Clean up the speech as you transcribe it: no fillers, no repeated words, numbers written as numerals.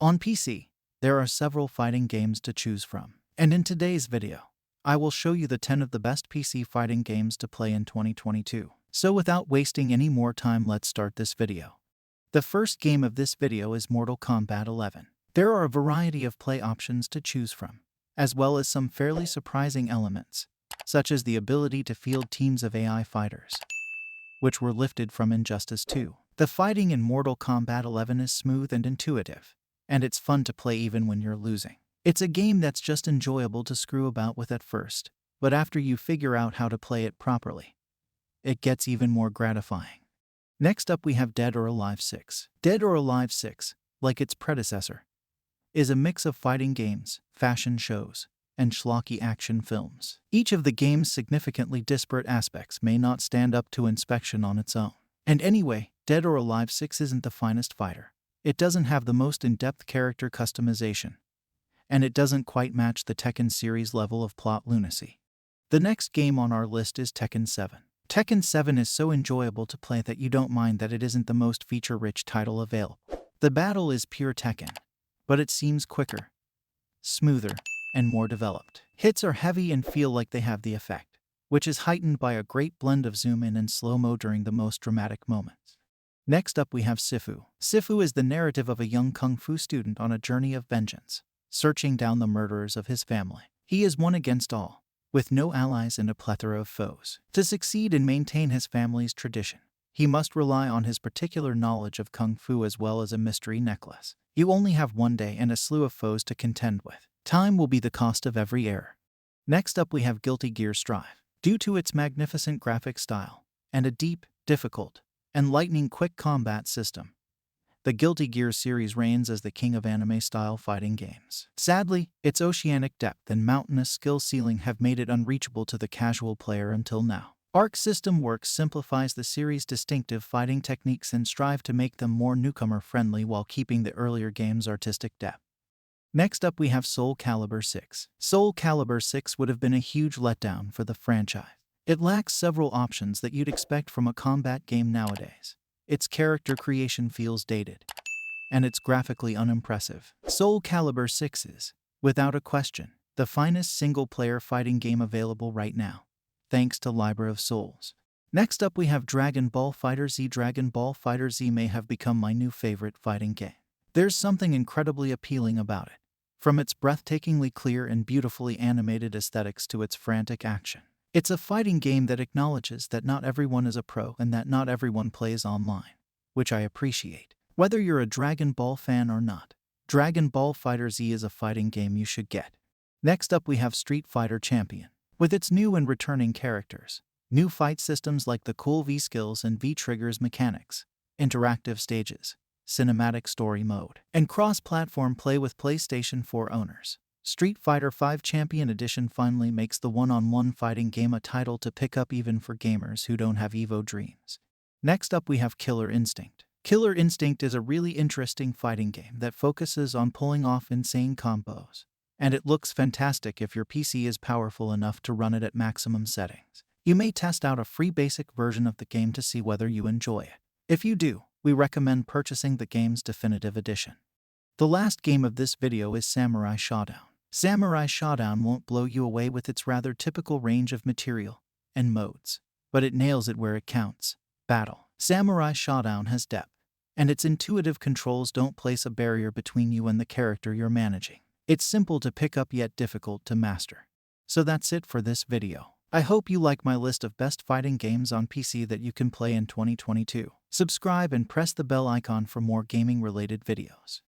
On PC, there are several fighting games to choose from, and in today's video, I will show you the 10 of the best PC fighting games to play in 2022. So without wasting any more time, let's start this video. The first game of this video is Mortal Kombat 11. There are a variety of play options to choose from, as well as some fairly surprising elements, such as the ability to field teams of AI fighters, which were lifted from Injustice 2. The fighting in Mortal Kombat 11 is smooth and intuitive, and it's fun to play even when you're losing. It's a game that's just enjoyable to screw about with at first, but after you figure out how to play it properly, it gets even more gratifying. Next up we have Dead or Alive 6. Dead or Alive 6, like its predecessor, is a mix of fighting games, fashion shows, and schlocky action films. Each of the game's significantly disparate aspects may not stand up to inspection on its own. And anyway, Dead or Alive 6 isn't the finest fighter. It doesn't have the most in-depth character customization, and it doesn't quite match the Tekken series level of plot lunacy. The next game on our list is Tekken 7. Tekken 7 is so enjoyable to play that you don't mind that it isn't the most feature-rich title available. The battle is pure Tekken, but it seems quicker, smoother, and more developed. Hits are heavy and feel like they have the effect, which is heightened by a great blend of zoom-in and slow-mo during the most dramatic moments. Next up we have Sifu. Sifu is the narrative of a young kung fu student on a journey of vengeance, searching down the murderers of his family. He is one against all, with no allies and a plethora of foes. To succeed and maintain his family's tradition, he must rely on his particular knowledge of kung fu as well as a mystery necklace. You only have one day and a slew of foes to contend with. Time will be the cost of every error. Next up we have Guilty Gear Strive. Due to its magnificent graphic style and a deep, difficult, and lightning-quick combat system, the Guilty Gear series reigns as the king of anime-style fighting games. Sadly, its oceanic depth and mountainous skill ceiling have made it unreachable to the casual player until now. Arc System Works simplifies the series' distinctive fighting techniques and strive to make them more newcomer-friendly while keeping the earlier game's artistic depth. Next up we have Soul Calibur 6. Soul Calibur 6 would have been a huge letdown for the franchise. It lacks several options that you'd expect from a combat game nowadays. Its character creation feels dated, and it's graphically unimpressive. Soul Calibur 6 is, without a question, the finest single-player fighting game available right now, thanks to Library of Souls. Next up we have Dragon Ball FighterZ. Dragon Ball FighterZ may have become my new favorite fighting game. There's something incredibly appealing about it, from its breathtakingly clear and beautifully animated aesthetics to its frantic action. It's a fighting game that acknowledges that not everyone is a pro and that not everyone plays online, which I appreciate. Whether you're a Dragon Ball fan or not, Dragon Ball FighterZ is a fighting game you should get. Next up we have Street Fighter Champion. With its new and returning characters, new fight systems like the cool V-Skills and V-Triggers mechanics, interactive stages, cinematic story mode, and cross-platform play with PlayStation 4 owners, Street Fighter V Champion Edition finally makes the one-on-one fighting game a title to pick up even for gamers who don't have Evo dreams. Next up we have Killer Instinct. Killer Instinct is a really interesting fighting game that focuses on pulling off insane combos, and it looks fantastic if your PC is powerful enough to run it at maximum settings. You may test out a free basic version of the game to see whether you enjoy it. If you do, we recommend purchasing the game's definitive edition. The last game of this video is Samurai Shodown. Samurai Shodown won't blow you away with its rather typical range of material and modes, but it nails it where it counts: battle. Samurai Shodown has depth, and its intuitive controls don't place a barrier between you and the character you're managing. It's simple to pick up yet difficult to master. So that's it for this video. I hope you like my list of best fighting games on PC that you can play in 2022. Subscribe and press the bell icon for more gaming-related videos.